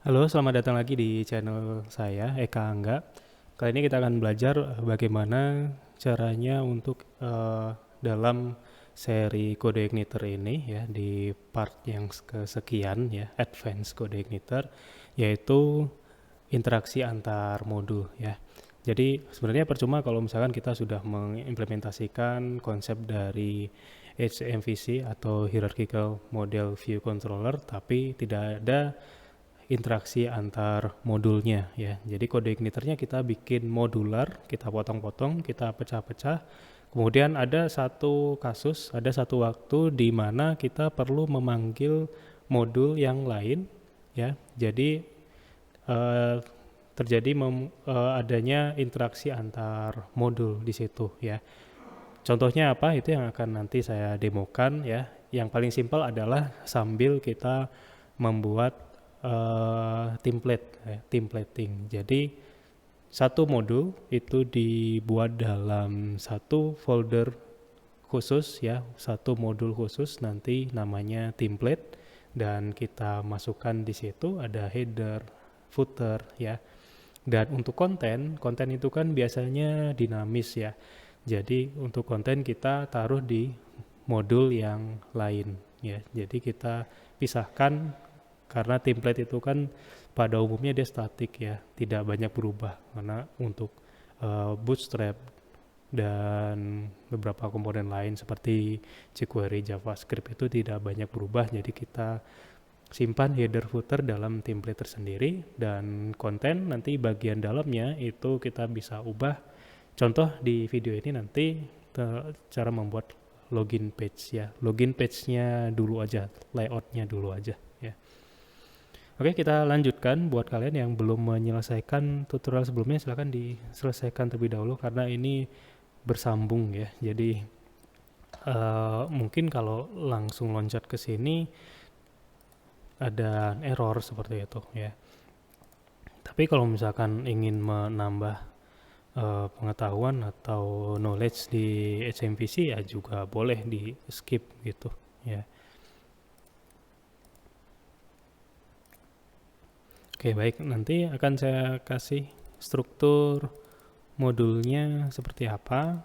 Halo, selamat datang lagi di channel saya, Eka Angga. Kali ini kita akan belajar bagaimana caranya untuk dalam seri kode igniter ini ya, di part yang kesekian ya, advance kode igniter, yaitu interaksi antar modul ya. Jadi sebenarnya percuma kalau misalkan kita sudah mengimplementasikan konsep dari HMVC atau Hierarchical Model View Controller, tapi tidak ada interaksi antar modulnya ya. Jadi kode igniternya kita bikin modular, kita potong-potong, kita pecah-pecah. Kemudian ada satu kasus, ada satu waktu di mana kita perlu memanggil modul yang lain ya. Jadi eh, terjadi adanya interaksi antar modul di situ ya. Contohnya apa? Itu yang akan nanti saya demokan ya. Yang paling simpel adalah sambil kita membuat template ya, templating. Jadi satu modul itu dibuat dalam satu folder khusus ya, satu modul khusus nanti namanya template, dan kita masukkan di situ ada header, footer ya. Dan untuk konten, konten itu kan biasanya dinamis ya. Jadi untuk konten kita taruh di modul yang lain ya. Jadi kita pisahkan karena template itu kan pada umumnya dia statik ya, tidak banyak berubah. Karena untuk Bootstrap dan beberapa komponen lain seperti jQuery, JavaScript itu tidak banyak berubah. Jadi kita simpan header footer dalam template tersendiri, dan konten nanti bagian dalamnya itu kita bisa ubah. Contoh di video ini nanti cara membuat login page ya. Login page-nya dulu aja, layout-nya dulu aja ya. Oke, kita lanjutkan. Buat kalian yang belum menyelesaikan tutorial sebelumnya, silahkan diselesaikan terlebih dahulu karena ini bersambung ya. Jadi mungkin kalau langsung loncat ke sini ada error seperti itu ya. Tapi kalau misalkan ingin menambah pengetahuan atau knowledge di HMVC ya juga boleh di skip gitu ya. Oke, baik, nanti akan saya kasih struktur modulnya seperti apa.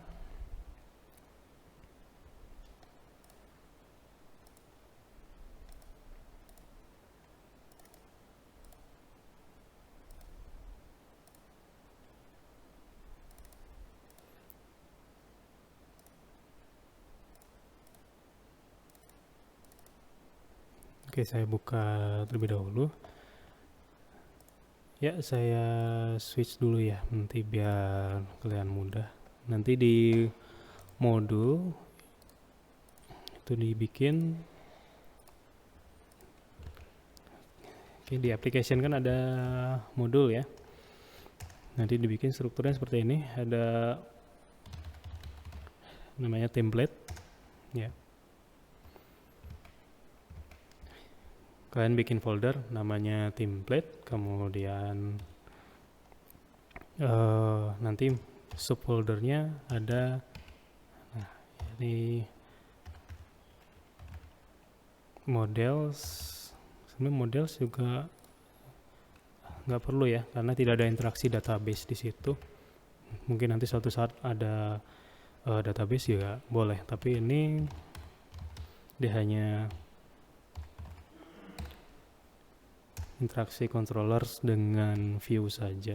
Oke, saya buka terlebih dahulu. Ya, saya switch dulu ya, nanti biar kalian mudah. Nanti di modul itu dibikin. Oke, di application kan ada modul ya. Nanti dibikin strukturnya seperti ini, ada namanya template ya. Kalian bikin folder namanya template, kemudian nanti subfoldernya ada, nah ini models. Sebenarnya models juga nggak perlu ya, karena tidak ada interaksi database di situ. Mungkin nanti suatu saat ada database juga boleh, tapi ini dia hanya interaksi controllers dengan view saja.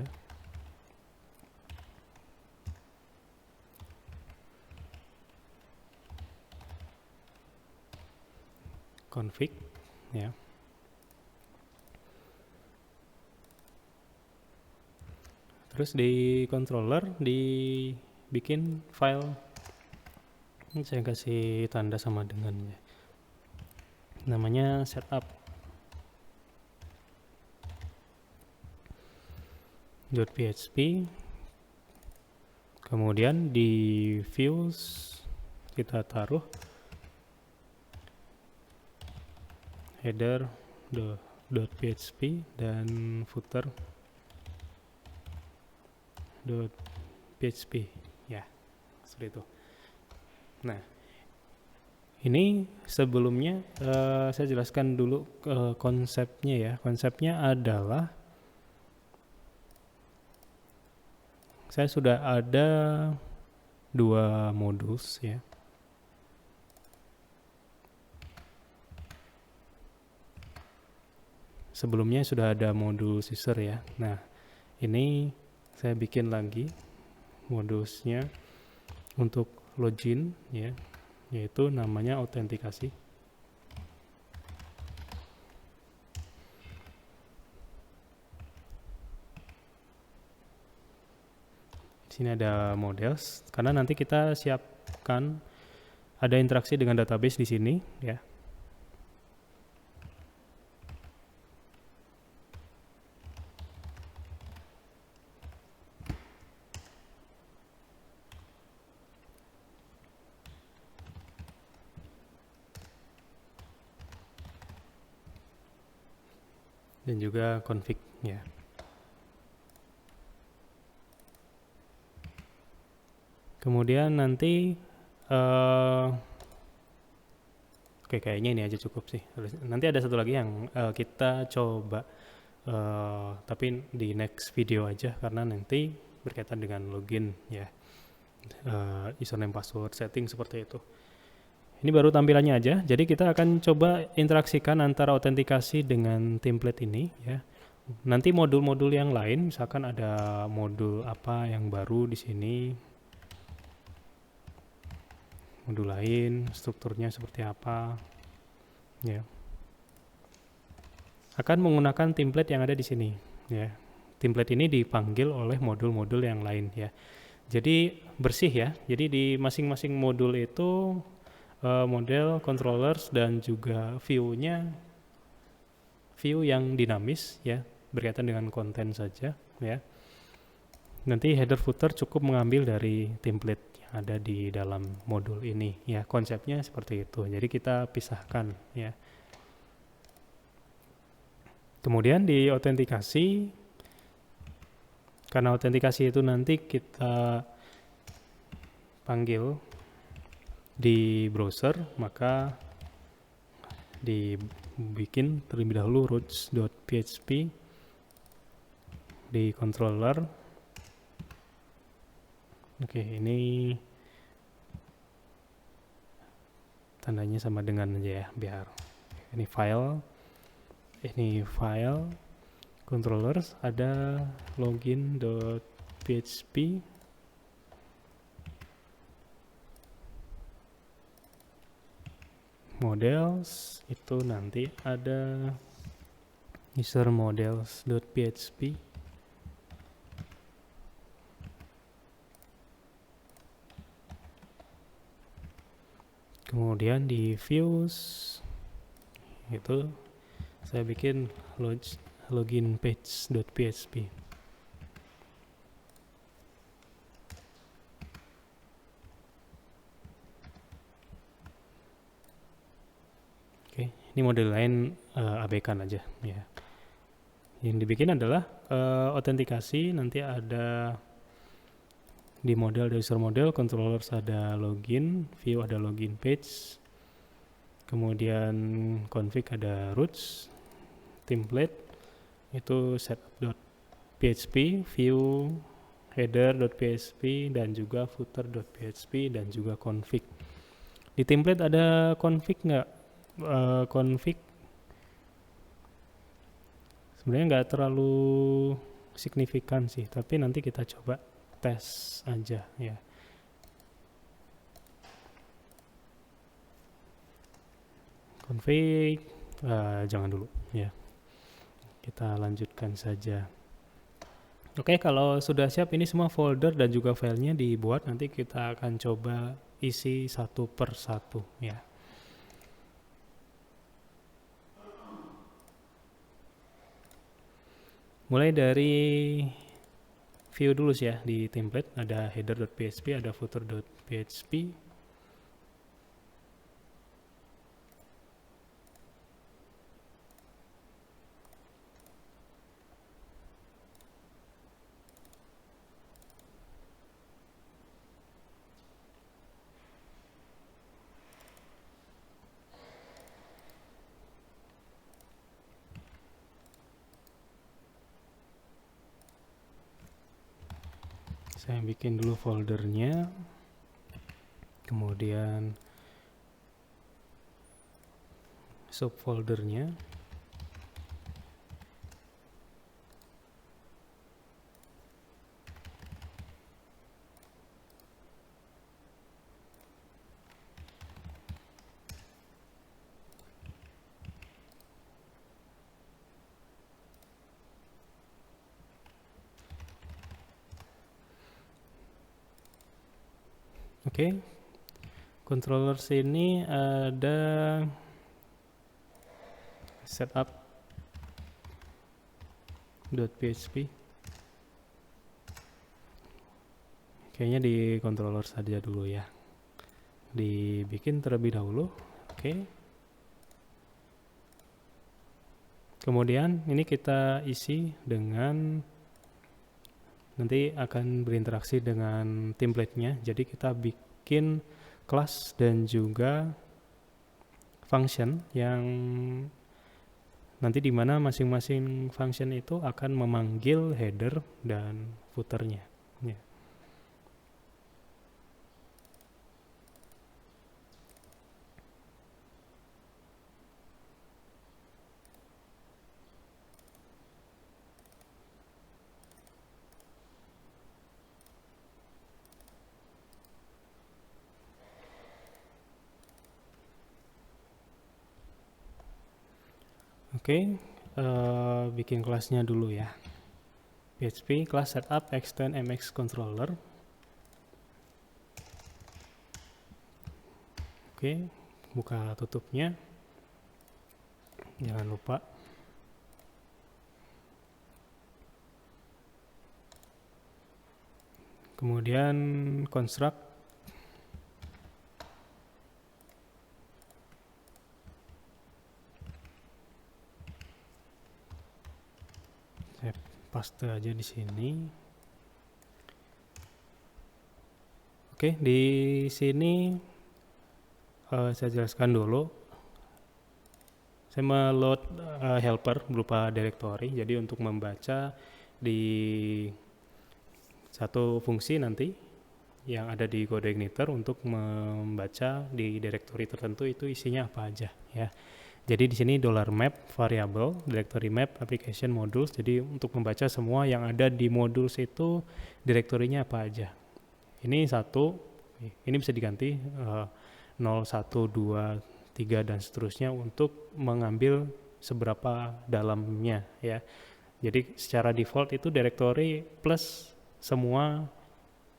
Config ya. Terus di controller dibikin file. Ini saya kasih tanda sama dengannya. Namanya setup .php. Kemudian di views kita taruh header .php dan footer .php ya, seperti itu. Nah, Ini sebelumnya saya jelaskan dulu konsepnya ya. Konsepnya adalah saya sudah ada 2 modus ya. Sebelumnya sudah ada modus user ya. Nah, ini saya bikin lagi modusnya untuk login ya, yaitu namanya autentikasi. Di sini ada models karena nanti kita siapkan ada interaksi dengan database di sini ya. Dan juga config ya. Kemudian nanti oke, kayaknya ini aja cukup sih. Nanti ada satu lagi yang kita coba tapi di next video aja karena nanti berkaitan dengan login ya, username, password, setting seperti itu. Ini baru tampilannya aja, jadi kita akan coba interaksikan antara autentikasi dengan template ini ya. Nanti modul-modul yang lain, misalkan ada modul apa yang baru di sini, modul lain, strukturnya seperti apa, ya. Akan menggunakan template yang ada di sini, ya. Template ini dipanggil oleh modul-modul yang lain, ya. Jadi bersih ya. Jadi di masing-masing modul itu model, controllers, dan juga view-nya view yang dinamis ya, berkaitan dengan konten saja ya. Nanti header footer cukup mengambil dari template yang ada di dalam modul ini ya. Konsepnya seperti itu. Jadi kita pisahkan ya. Kemudian di autentikasi, karena autentikasi itu nanti kita panggil di browser, maka dibikin terlebih dahulu routes.php di controller. Oke, ini tandanya sama dengan aja ya, biar ini file controllers, ada login.php, models itu nanti ada user models.php, kemudian di views itu saya bikin login page.php. Ini model lain abaikan aja ya. Yang dibikin adalah autentikasi, nanti ada di model ada user model, controllers ada login, view ada login page, kemudian config ada routes, template itu setup.php, view header.php, dan juga footer.php, dan juga config. Di template ada config nggak? Config sebenarnya nggak terlalu signifikan sih, tapi nanti kita coba tes aja ya. Config jangan dulu ya, kita lanjutkan saja. Oke, kalau sudah siap ini semua folder dan juga filenya dibuat, nanti kita akan coba isi satu per satu ya. Mulai dari view dulu sih ya. Di template ada header.php, ada footer.php. Saya bikin dulu foldernya, kemudian subfoldernya. Oke, controller sini ada setup.php. Kayaknya di controller saja dulu ya. Dibikin terlebih dahulu. Oke. Kemudian ini kita isi dengan, nanti akan berinteraksi dengan template-nya. Jadi kita bikin kelas dan juga function yang nanti di mana masing-masing function itu akan memanggil header dan footernya. Ya. Oke, bikin kelasnya dulu ya. PHP class setup extend mx controller. Oke, buka tutupnya. Jangan lupa. Kemudian construct. Saya paste aja di sini. Oke, di sini saya jelaskan dulu. Saya meload helper berupa directory. Jadi untuk membaca di satu fungsi nanti yang ada di CodeIgniter untuk membaca di directory tertentu itu isinya apa aja ya. Jadi di sini $map variable, directory map, application modules. Jadi untuk membaca semua yang ada di modules itu direktorinya apa aja. Ini satu, ini bisa diganti 0, 1, 2, 3 dan seterusnya untuk mengambil seberapa dalamnya ya. Jadi secara default itu directory plus semua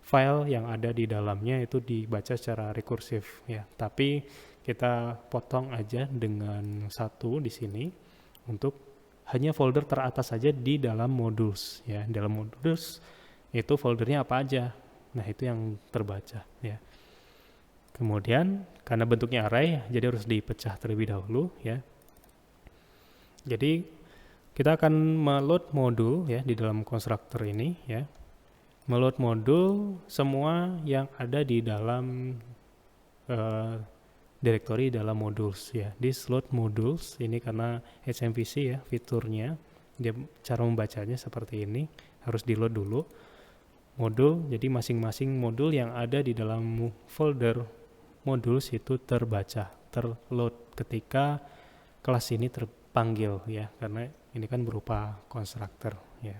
file yang ada di dalamnya itu dibaca secara rekursif ya. Tapi kita potong aja dengan satu di sini untuk hanya folder teratas saja di dalam modules ya. Dalam modules itu foldernya apa aja. Nah, itu yang terbaca ya. Kemudian karena bentuknya array jadi harus dipecah terlebih dahulu ya. Jadi kita akan meload modul ya di dalam constructor ini ya. Meload modul semua yang ada di dalam directory dalam modules ya. This load modules ini karena HMVC ya fiturnya, dia cara membacanya seperti ini, harus di load dulu modul. Jadi masing-masing modul yang ada di dalam folder modules itu terbaca, terload ketika kelas ini terpanggil ya, karena ini kan berupa constructor ya.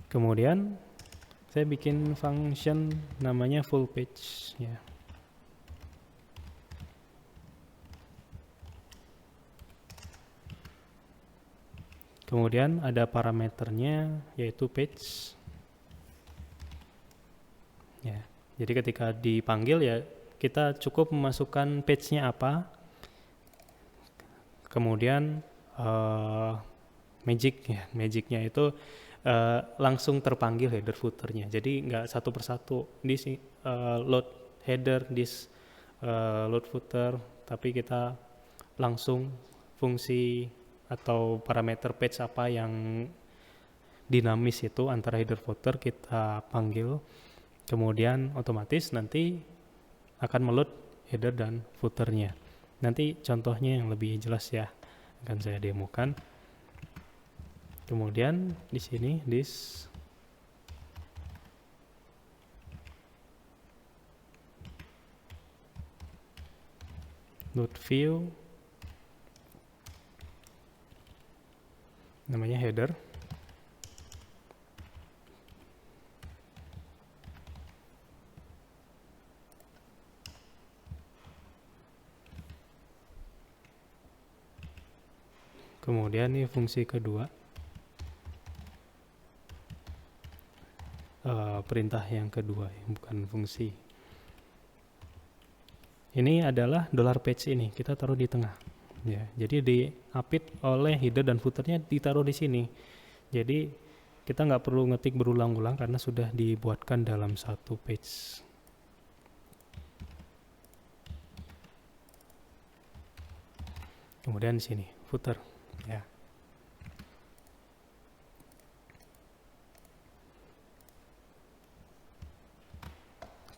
Kemudian saya bikin function namanya full page ya. Kemudian ada parameternya yaitu page. Ya. Jadi ketika dipanggil ya kita cukup memasukkan page-nya apa. Kemudian magic ya. Magicnya itu langsung terpanggil header footernya. Jadi nggak satu persatu this load header, this load footer, tapi kita langsung fungsi atau parameter page apa yang dinamis itu antara header footer kita panggil, kemudian otomatis nanti akan meload header dan footernya. Nanti contohnya yang lebih jelas ya akan saya demokan. Kemudian di sini this dot view namanya header. Kemudian ini fungsi kedua, perintah yang kedua, bukan fungsi. Ini adalah $page ini, kita taruh di tengah. Ya, jadi diapit oleh header dan footernya ditaruh di sini. Jadi kita nggak perlu ngetik berulang-ulang karena sudah dibuatkan dalam satu page. Kemudian di sini footer, ya.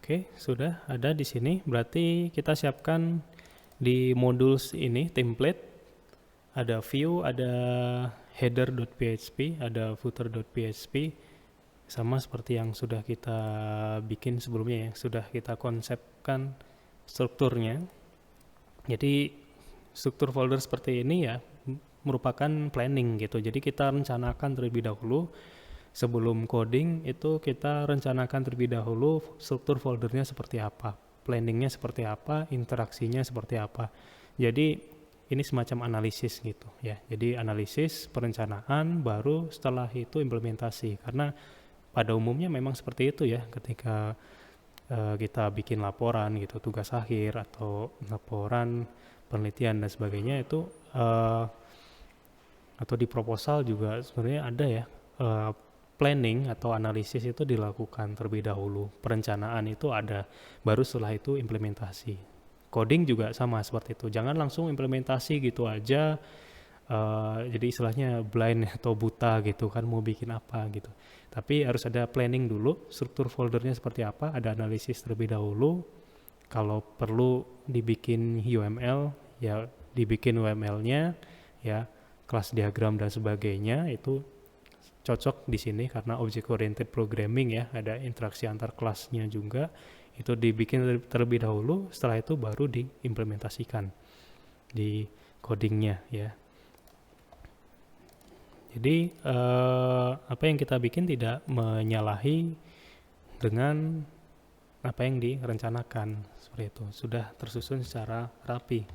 Oke, sudah ada di sini. Berarti kita siapkan di modules ini template, ada view, ada header.php, ada footer.php, sama seperti yang sudah kita bikin sebelumnya ya, sudah kita konsepkan strukturnya. Jadi struktur folder seperti ini ya merupakan planning gitu. Jadi kita rencanakan terlebih dahulu sebelum coding, itu kita rencanakan terlebih dahulu struktur foldernya seperti apa, planningnya seperti apa, interaksinya seperti apa. Jadi ini semacam analisis gitu ya. Jadi analisis, perencanaan, baru setelah itu implementasi. Karena pada umumnya memang seperti itu ya, ketika kita bikin laporan gitu, tugas akhir atau laporan penelitian dan sebagainya itu atau di proposal juga sebenarnya ada ya, planning atau analisis itu dilakukan terlebih dahulu, perencanaan itu ada, baru setelah itu implementasi. Coding juga sama seperti itu, jangan langsung implementasi gitu aja, jadi istilahnya blind atau buta gitu kan, mau bikin apa gitu. Tapi harus ada planning dulu, struktur foldernya seperti apa, ada analisis terlebih dahulu. Kalau perlu dibikin UML, ya dibikin UML-nya, ya kelas diagram dan sebagainya, itu cocok di sini karena object oriented programming ya, ada interaksi antar kelasnya juga, itu dibikin terlebih dahulu, setelah itu baru diimplementasikan di codingnya ya. Jadi apa yang kita bikin tidak menyalahi dengan apa yang direncanakan, seperti itu, sudah tersusun secara rapi.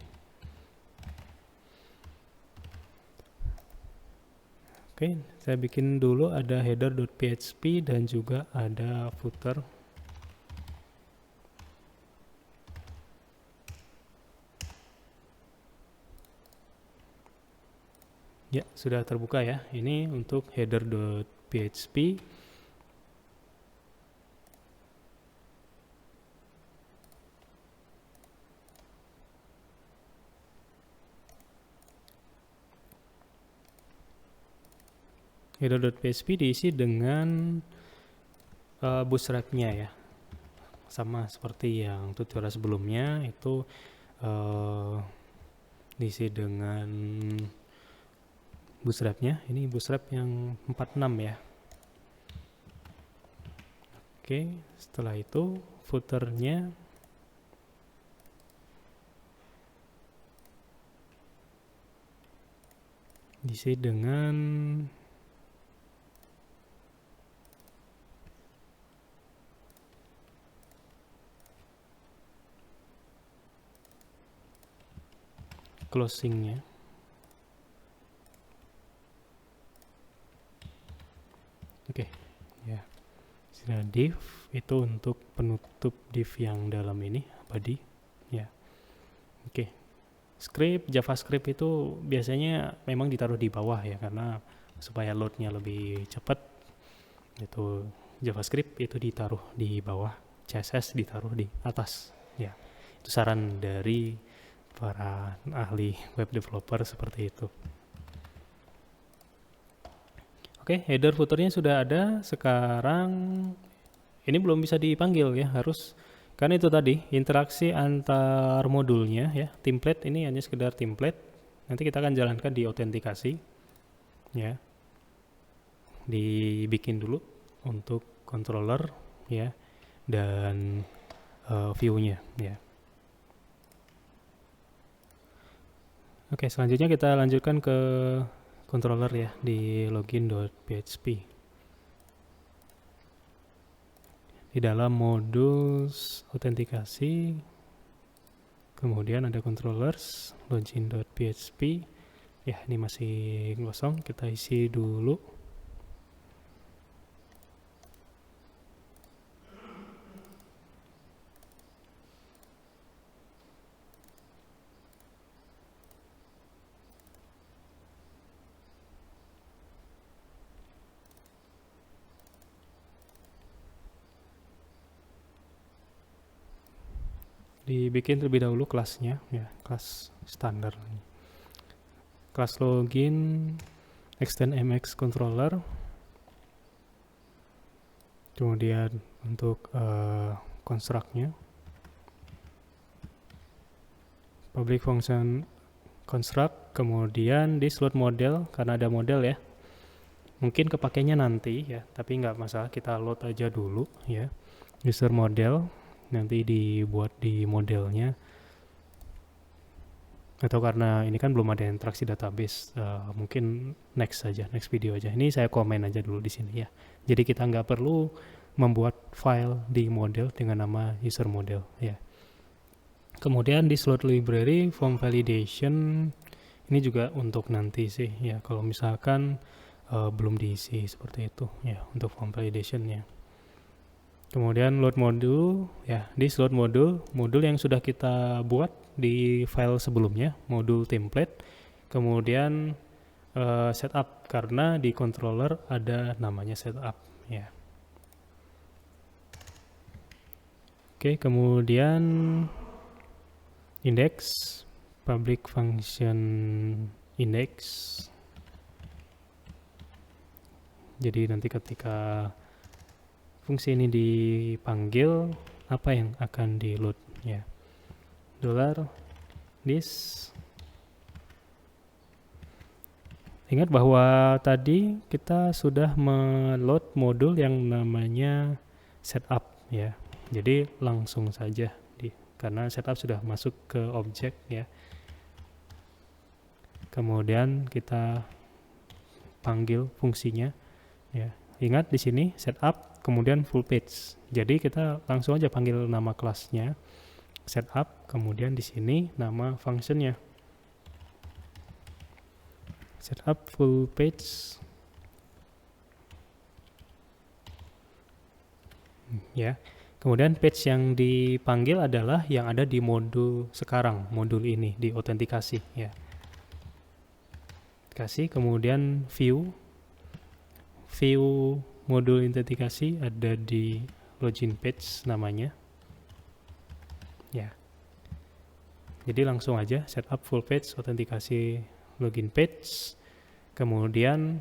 Oke, saya bikin dulu ada header.php dan juga ada footer. Ya, sudah terbuka ya. Ini untuk header.php. Header.php diisi dengan bootstrap-nya ya. Sama seperti yang tutorial sebelumnya, itu diisi dengan bootstrap-nya. Ini bootstrap yang 46 ya. Oke, setelah itu footer-nya diisi dengan closing-nya. Oke, ya. Sudah div itu untuk penutup div yang dalam ini, body, ya. Oke. Script, JavaScript itu biasanya memang ditaruh di bawah ya, karena supaya load-nya lebih cepat. Itu JavaScript itu ditaruh di bawah, CSS ditaruh di atas, ya. Itu saran dari para ahli web developer seperti itu. Oke, header footernya sudah ada. Sekarang ini belum bisa dipanggil ya, harus, kan itu tadi interaksi antar modulnya ya. Template ini hanya sekedar template. Nanti kita akan jalankan di autentikasi ya. dibikin dulu untuk controller ya dan view-nya ya. Oke, selanjutnya kita lanjutkan ke controller ya di login.php. Di dalam modus autentikasi kemudian ada controllers login.php ya, ini masih kosong, kita isi dulu. Dibikin terlebih dahulu kelasnya ya, kelas standar. Kelas login extend mx controller, kemudian untuk construct-nya public function construct, kemudian di slot model karena ada model ya, mungkin kepakainya nanti ya, tapi nggak masalah, kita load aja dulu ya. User model nanti dibuat di modelnya, atau karena ini kan belum ada interaksi database, mungkin next video aja. Ini saya komen aja dulu di sini ya. Jadi kita nggak perlu membuat file di model dengan nama user model ya. Kemudian di slot library form validation ini juga untuk nanti sih ya, kalau misalkan belum diisi seperti itu ya untuk form validationnya. Kemudian load module ya, di slot modul yang sudah kita buat di file sebelumnya, modul template. Kemudian setup karena di controller ada namanya setup ya. Oke, kemudian index public function index. Jadi nanti ketika fungsi ini dipanggil, apa yang akan di load ya. $this. Ingat bahwa tadi kita sudah meload modul yang namanya setup ya. Jadi langsung saja karena setup sudah masuk ke objek ya. Kemudian kita panggil fungsinya ya. Ingat di sini setup kemudian full page. Jadi kita langsung aja panggil nama kelasnya setup, kemudian di sini nama functionnya setup full page ya. Kemudian page yang dipanggil adalah yang ada di modul sekarang, modul ini di autentikasi ya. Kemudian view modul autentikasi ada di login page namanya ya. Jadi langsung aja setup full page autentikasi login page. Kemudian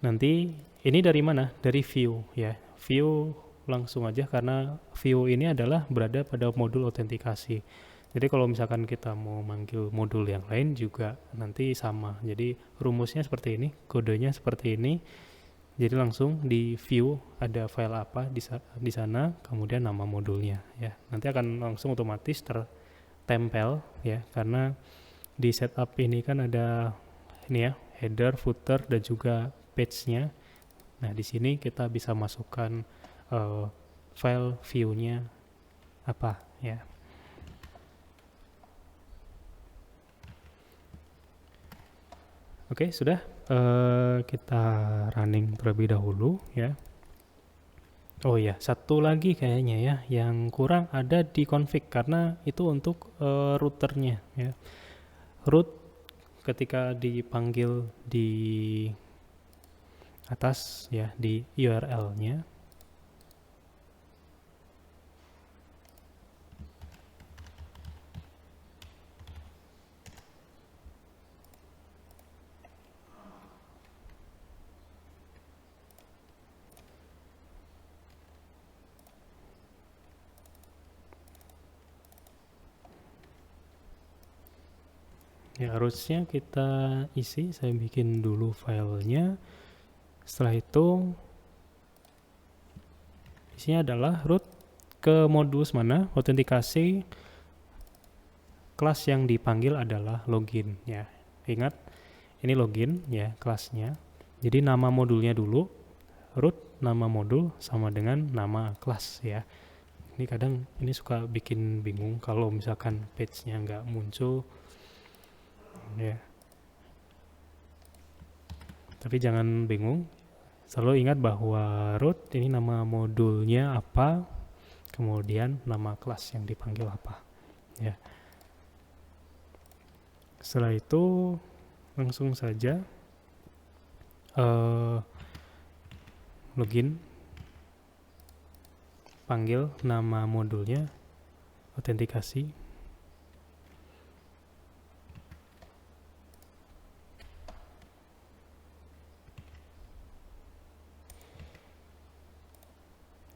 nanti ini dari mana? Dari view ya. View langsung aja karena view ini adalah berada pada modul autentikasi. Jadi kalau misalkan kita mau manggil modul yang lain juga nanti sama. Jadi rumusnya seperti ini, kodenya seperti ini. Jadi langsung di view ada file apa di sana, kemudian nama modulnya ya. Nanti akan langsung otomatis tertempel ya, karena di setup ini kan ada ini ya, header, footer dan juga page-nya. Nah, di sini kita bisa masukkan file view-nya apa ya. Oke, sudah. Kita running terlebih dahulu ya. Oh iya, satu lagi kayaknya ya yang kurang ada di config, karena itu untuk routernya ya. Root ketika dipanggil di atas ya, di URL-nya. Ya, harusnya kita isi, saya bikin dulu filenya. Setelah itu isinya adalah root ke modulus mana, autentikasi, kelas yang dipanggil adalah login ya. Ingat, ini login ya kelasnya. Jadi nama modulnya dulu, root nama modul sama dengan nama kelas ya. Ini kadang ini suka bikin bingung kalau misalkan page-nya nggak muncul ya. Tapi jangan bingung, selalu ingat bahwa root ini nama modulnya apa, kemudian nama kelas yang dipanggil apa ya. Setelah itu langsung saja login, panggil nama modulnya, autentikasi.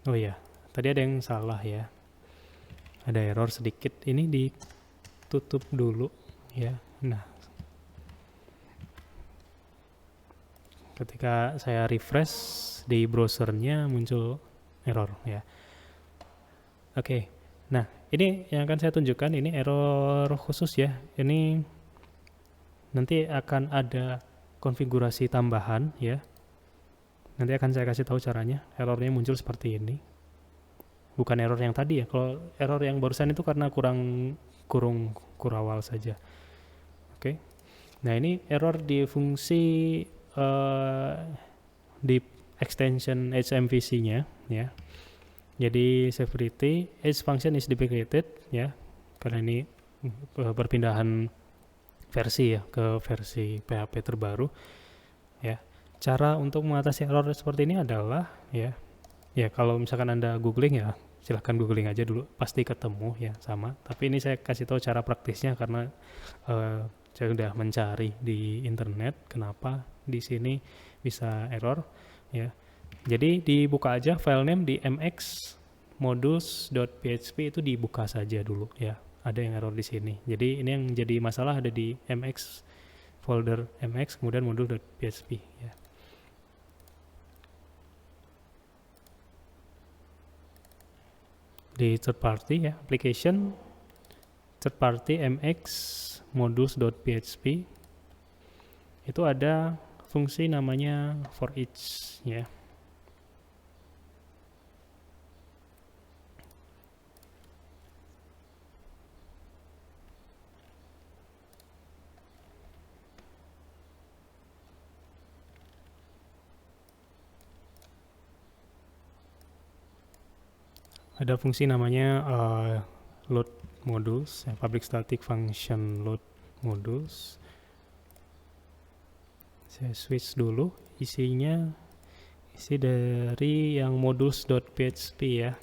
Oh ya, tadi ada yang salah ya. Ada error sedikit. Ini ditutup dulu ya. Nah, ketika saya refresh di browsernya muncul error ya. Oke. Nah, ini yang akan saya tunjukkan, ini error khusus ya. Ini nanti akan ada konfigurasi tambahan ya. Nanti akan saya kasih tahu caranya. Errornya muncul seperti ini. Bukan error yang tadi ya. Kalau error yang barusan itu karena kurung kurawal saja. Oke. Nah, ini error di fungsi di extension HMVC-nya ya. Jadi security edge function is deprecated ya. Karena ini perpindahan versi ya ke versi PHP terbaru ya. Cara untuk mengatasi error seperti ini adalah ya kalau misalkan Anda googling ya silahkan googling aja dulu, pasti ketemu ya sama. Tapi ini saya kasih tahu cara praktisnya karena saya sudah mencari di internet kenapa di sini bisa error ya. Jadi dibuka aja file name di mx modules.php, itu dibuka saja dulu ya. Ada yang error di sini. Jadi ini yang jadi masalah ada di mx folder mx kemudian module.php ya. Di third party ya, application third party mx modules.php itu ada fungsi namanya for each ya. Ada fungsi namanya load modules, ya, public static function load modules. Saya switch dulu, isinya isi dari yang modules.php ya.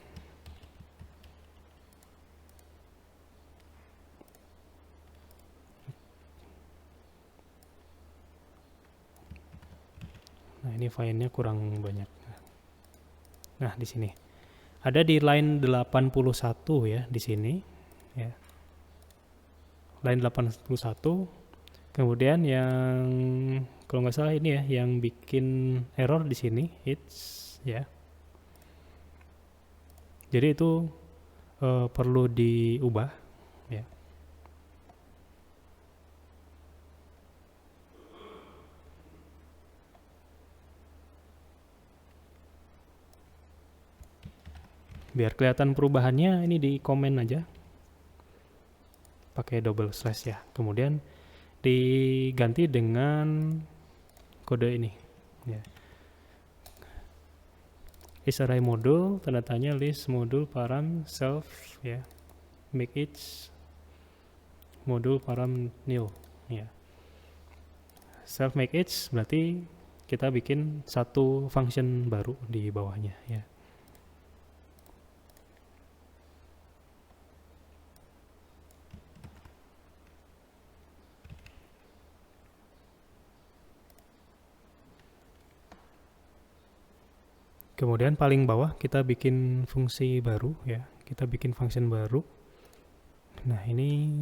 Nah, ini filenya kurang banyak. Nah, di sini. Ada di line 81 ya di sini ya. Line 81. Kemudian yang kalau nggak salah ini ya yang bikin error di sini it's ya. Jadi itu perlu diubah ya. Biar kelihatan perubahannya ini di komen aja. Pakai double slash ya. Kemudian diganti dengan kode ini ya. Is array module tanda tanya list module param self ya. Make each module param nil ya. Self make each berarti kita bikin satu function baru di bawahnya ya. Kemudian paling bawah kita bikin fungsi baru ya. Kita bikin function baru. Nah, ini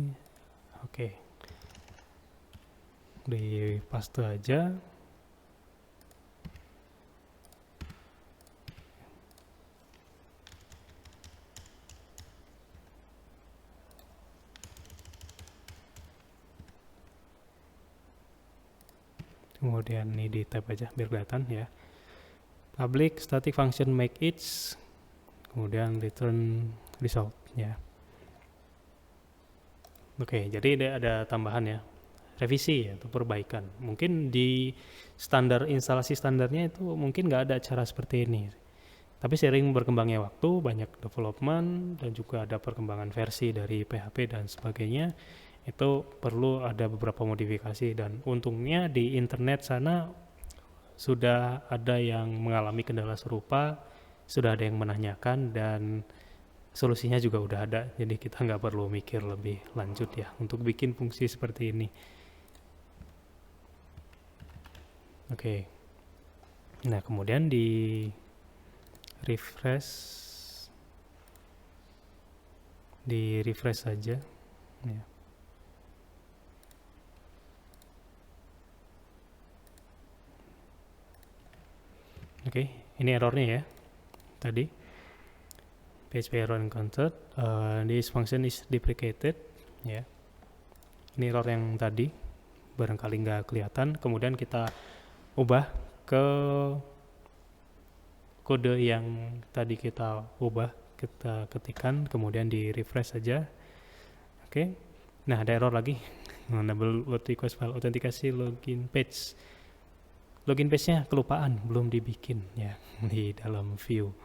oke. Di paste aja. kemudian ini di tab aja biar kelihatan ya. Public static function make each, kemudian return result ya. Oke, jadi ada tambahan ya, revisi atau perbaikan. Mungkin di standar instalasi standarnya itu mungkin nggak ada cara seperti ini. Tapi sering berkembangnya waktu, banyak development dan juga ada perkembangan versi dari PHP dan sebagainya. Itu perlu ada beberapa modifikasi, dan untungnya di internet sana sudah ada yang mengalami kendala serupa, sudah ada yang menanyakan, dan solusinya juga udah ada. Jadi kita nggak perlu mikir lebih lanjut ya untuk bikin fungsi seperti ini. Oke. Nah, kemudian di refresh saja ya. Oke, ini errornya ya tadi, PHP error encountered, this function is deprecated ya. Ini error yang tadi barangkali nggak kelihatan. Kemudian kita ubah ke kode yang tadi kita ubah, kita ketikkan, kemudian di refresh saja. Oke. Nah, ada error lagi. Enable what request file autentikasi login page. Login page-nya kelupaan, belum dibikin ya di dalam view.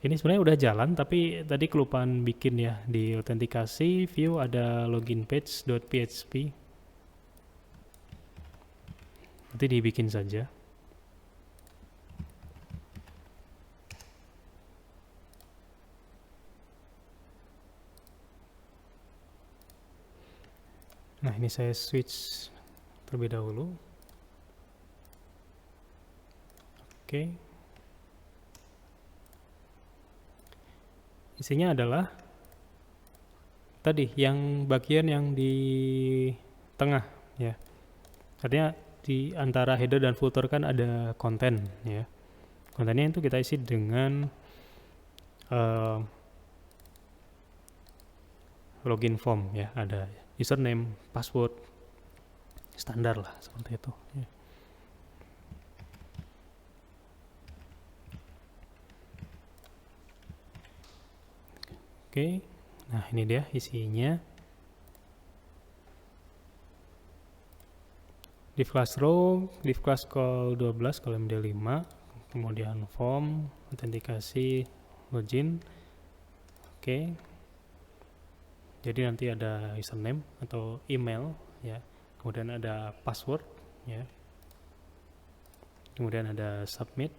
Ini sebenarnya udah jalan, tapi tadi kelupaan bikin ya. Di autentikasi view ada login page.php. Nanti dibikin saja. Nah, ini saya switch terlebih dahulu. Oke. Isinya adalah tadi yang bagian yang di tengah ya. Artinya di antara header dan footer kan ada konten ya. Kontennya itu kita isi dengan login form ya, ada username, password, standar lah seperti itu ya. Oke, nah ini dia isinya. Div class row, div class call 12 column D5, kemudian form, autentikasi, login. Oke. Jadi nanti ada username atau email ya, kemudian ada password ya, kemudian ada submit.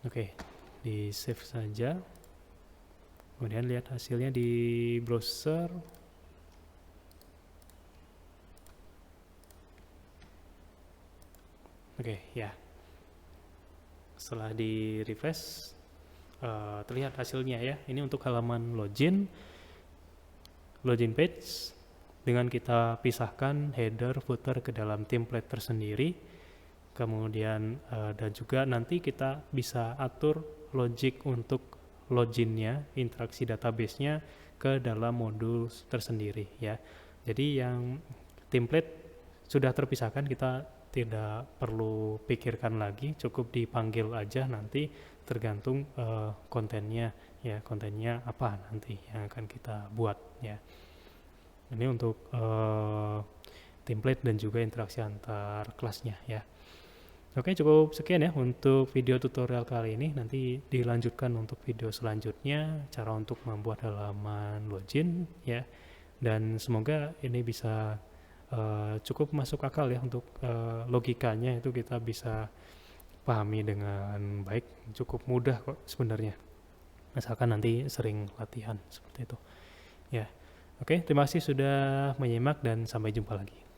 Oke, di save saja, kemudian lihat hasilnya di browser. Oke ya, setelah di refresh terlihat hasilnya ya. Ini untuk halaman login page, dengan kita pisahkan header footer ke dalam template tersendiri. Kemudian dan juga nanti kita bisa atur logic untuk loginnya, interaksi database-nya ke dalam modul tersendiri ya. Jadi yang template sudah terpisahkan, kita tidak perlu pikirkan lagi, cukup dipanggil aja nanti tergantung kontennya ya, kontennya apa nanti yang akan kita buat ya. Ini untuk template dan juga interaksi antar kelasnya ya. Oke, cukup sekian ya untuk video tutorial kali ini. Nanti dilanjutkan untuk video selanjutnya, cara untuk membuat halaman login ya. Dan semoga ini bisa cukup masuk akal ya, untuk logikanya itu kita bisa pahami dengan baik. Cukup mudah kok sebenarnya, asalkan nanti sering latihan seperti itu ya. Oke, terima kasih sudah menyimak dan sampai jumpa lagi.